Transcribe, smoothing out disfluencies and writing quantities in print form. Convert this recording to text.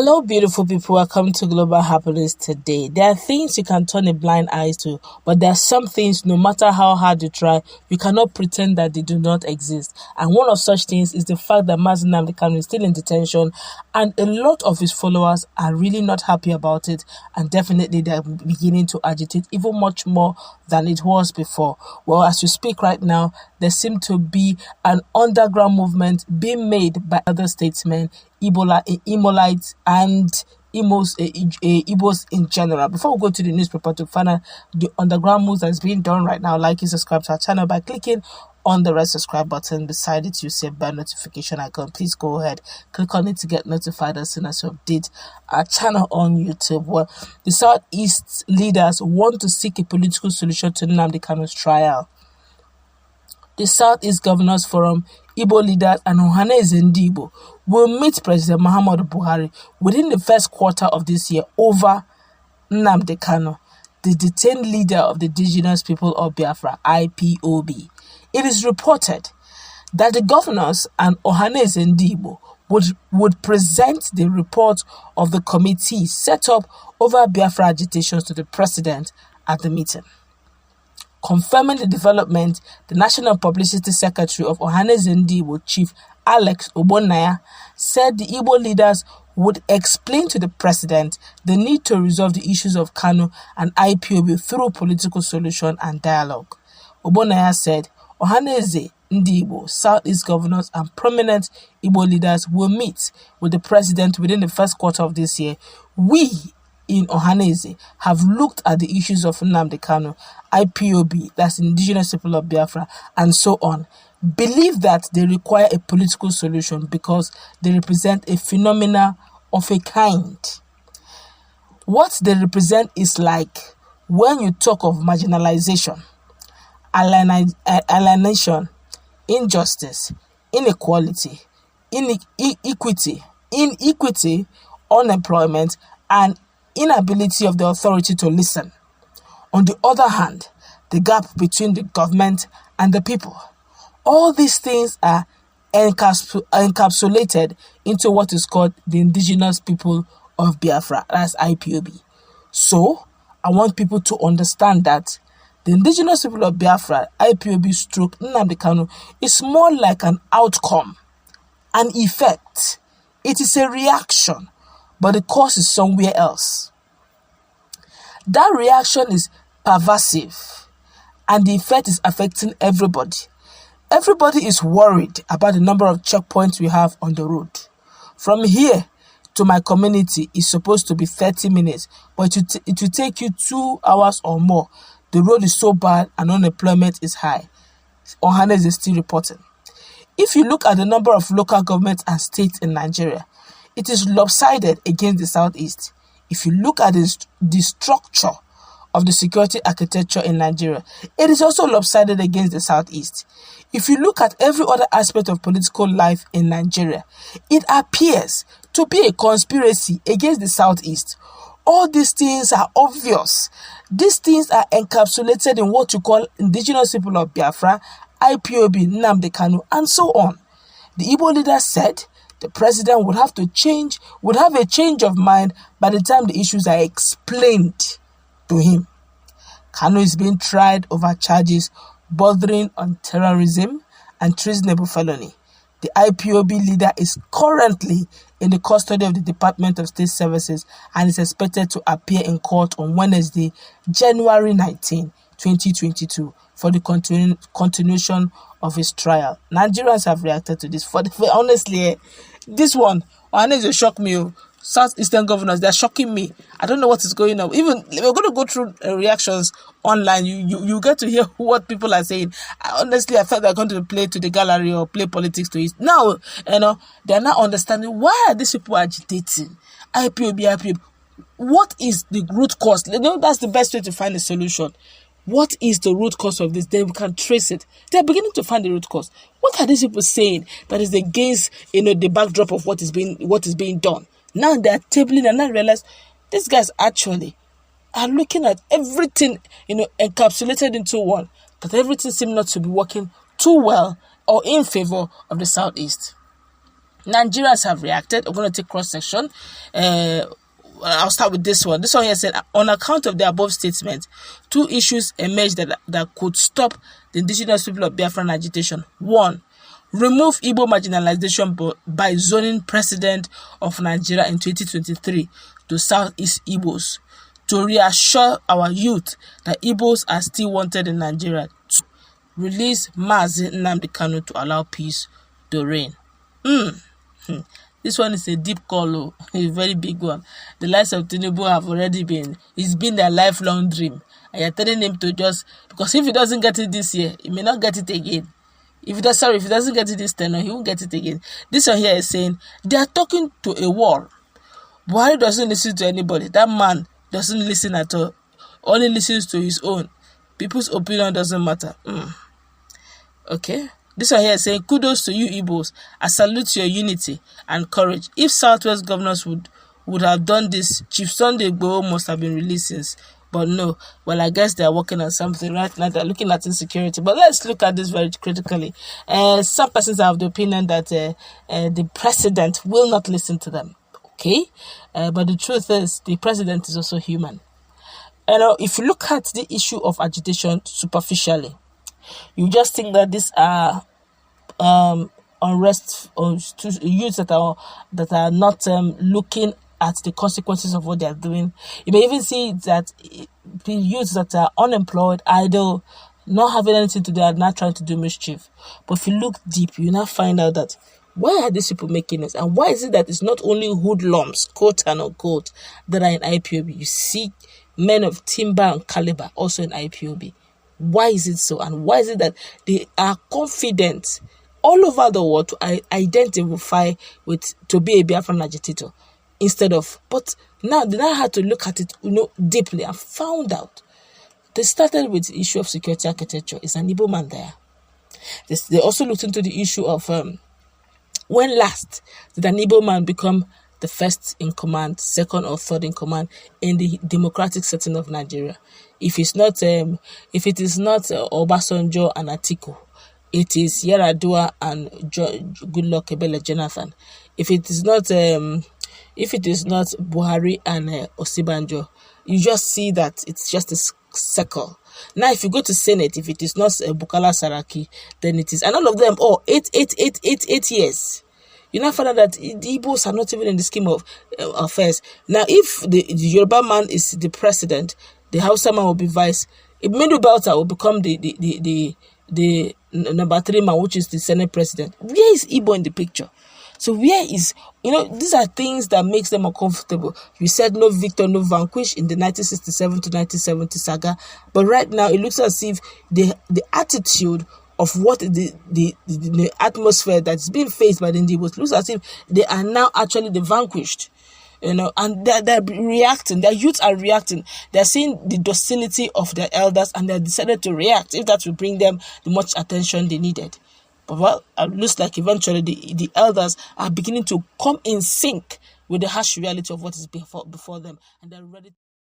Hello, beautiful people. Welcome to Global Happiness today. There are things you can turn a blind eye to, but there are some things, no matter how hard you try, you cannot pretend that they do not exist. And one of such things is the fact that Nnamdi Kanu is still in detention, and a lot of his followers are really not happy about it, and definitely they're beginning to agitate even much more than it was before. Well, as we speak right now, there seems to be an underground movement being made by other statesmen, Imolites, and Igbos in general. Before we go to the newspaper to find out the underground moves that's being done right now, like and subscribe to our channel by clicking on the red subscribe button. Beside it, you see a bell notification icon. Please go ahead, click on it to get notified as soon as we update our channel on YouTube. Well, the Southeast leaders want to seek a political solution to Nnamdi Kanu's trial. The Southeast Governors Forum, Igbo leaders, and Ohaneze Ndigbo will meet President Muhammadu Buhari within the first quarter of this year over Nnamdi Kanu, the detained leader of the indigenous people of Biafra, Ipob. It is reported that the governors and Ohaneze Ndigbo would present the report of the committee set up over Biafra agitations to the president at the meeting. Confirming the development, the National Publicity Secretary of Ohaneze Ndigbo, Chief Alex Obonaya, said the Igbo leaders would explain to the president the need to resolve the issues of Kanu and Ipob through political solution and dialogue. Obonaya said Ohaneze Ndigbo, Southeast governors, and prominent Igbo leaders will meet with the president within the first quarter of this year. We in Ohaneze have looked at the issues of Nnamdi Kanu, Ipob, that's indigenous people of Biafra, and so on. Believe that they require a political solution because they represent a phenomena of a kind. What they represent is like when you talk of marginalization, alienation, injustice, inequality, inequity, unemployment, and inability of the authority to listen. On the other hand, the gap between the government and the people. All these things are encapsulated into what is called the indigenous people of Biafra, that's Ipob. So, I want people to understand that the indigenous people of Biafra, Ipob stroke Nnamdi Kanu, is more like an outcome, an effect. It is a reaction, but the cause is somewhere else. That reaction is pervasive, and the effect is affecting everybody. Everybody is worried about the number of checkpoints we have on the road. From here to my community is supposed to be 30 minutes, but it will take you 2 hours or more. The road is so bad and unemployment is high. Ohaneze is still reporting. If you look at the number of local governments and states in Nigeria, it is lopsided against the Southeast. If you look at the structure of the security architecture in Nigeria, it is also lopsided against the Southeast. If you look at every other aspect of political life in Nigeria, it appears to be a conspiracy against the Southeast. All these things are obvious. These things are encapsulated in what you call indigenous people of Biafra, Ipob, Nnamdi Kanu, and so on. The Igbo leader said the president would have a change of mind by the time the issues are explained to him. Kanu is being tried over charges bordering on terrorism and treasonable felony. The Ipob leader is currently in the custody of the Department of State Services and is expected to appear in court on Wednesday, January 19, 2022, for the continuation of his trial. Nigerians have reacted to this. Honestly, this one, Ohaneze shocked me. Southeastern governors, they're shocking me. I don't know what is going on. Even we're going to go through reactions online. You get to hear what people are saying. Honestly, I thought they're going to play to the gallery or play politics to it. Now, they're not understanding why are these people agitating. Ipob. What is the root cause? That's the best way to find a solution. What is the root cause of this? Then we can trace it. They're beginning to find the root cause. What are these people saying that is against the backdrop of what is being done? Now they're tabling and I realize these guys actually are looking at everything, encapsulated into one. But everything seems not to be working too well or in favor of the Southeast. Nigerians have reacted. I'm going to take cross-section. I'll start with this one. This one here said, on account of the above statement, 2 issues emerged that could stop the indigenous people of Biafran agitation. 1. Remove Igbo marginalization by zoning President of Nigeria in 2023 to Southeast Igbos to reassure our youth that Igbos are still wanted in Nigeria. 2. Release Mazi Nnamdi Kanu to allow peace to reign. This one is a deep call, a very big one. The lives of Ndigbo have already it's been their lifelong dream. And you're telling him to just, because if he doesn't get it this year, he may not get it again. If he doesn't get it this time, he won't get it again. This one here is saying, they are talking to a wall. Buhari doesn't listen to anybody. That man doesn't listen at all. Only listens to his own. People's opinion doesn't matter. Okay. This one here is saying, kudos to you Igbos. I salute your unity and courage. If Southwest governors would have done this, Chief Sunday Igbo must have been released since. But no. Well, I guess they are working on something right now. They're looking at insecurity. But let's look at this very critically. Some persons have the opinion that the president will not listen to them. Okay? But the truth is, the president is also human. If you look at the issue of agitation superficially, you just think that these are unrest or youths that are not looking at the consequences of what they are doing. You may even see that the youths that are unemployed, idle, not having anything to do, are not trying to do mischief. But if you look deep, you now find out that why are these people making this? And why is it that it's not only hoodlums, quote and unquote, that are in IPOB? You see men of timber and caliber also in IPOB. Why is it so? And why is it that they are confident all over the world to identify to be a Biafran agitator instead of, but now they now had to look at it, deeply and found out. They started with the issue of security architecture. Is an Igbo man there? They also looked into the issue of when last did an Igbo man become the first in command, second or third in command in the democratic setting of Nigeria. If it is not Obasanjo and Atiku, it is Yar'Adua and Goodluck Ebele Jonathan. If it is not Buhari and Osibanjo, you just see that it's just a circle. Now, if you go to Senate, if it is not Bukola Saraki, then it is, and all of them, 8 years. You now find out that the Igbos are not even in the scheme of affairs. Now, if the Yoruba man is the president, the Hausa man will be vice. If Medu Belta will become the number 3 man, which is the Senate president. Where is Igbo in the picture? So where is, these are things that makes them uncomfortable. You said no victor, no vanquish in the 1967 to 1970 saga. But right now, it looks as if the attitude of what the atmosphere that's being faced by the Ndigbo looks as if they are now actually the vanquished. And they're reacting. Their youth are reacting. They're seeing the docility of their elders and they decided to react if that will bring them the much attention they needed. But well, it looks like eventually the elders are beginning to come in sync with the harsh reality of what is before them, and they're ready.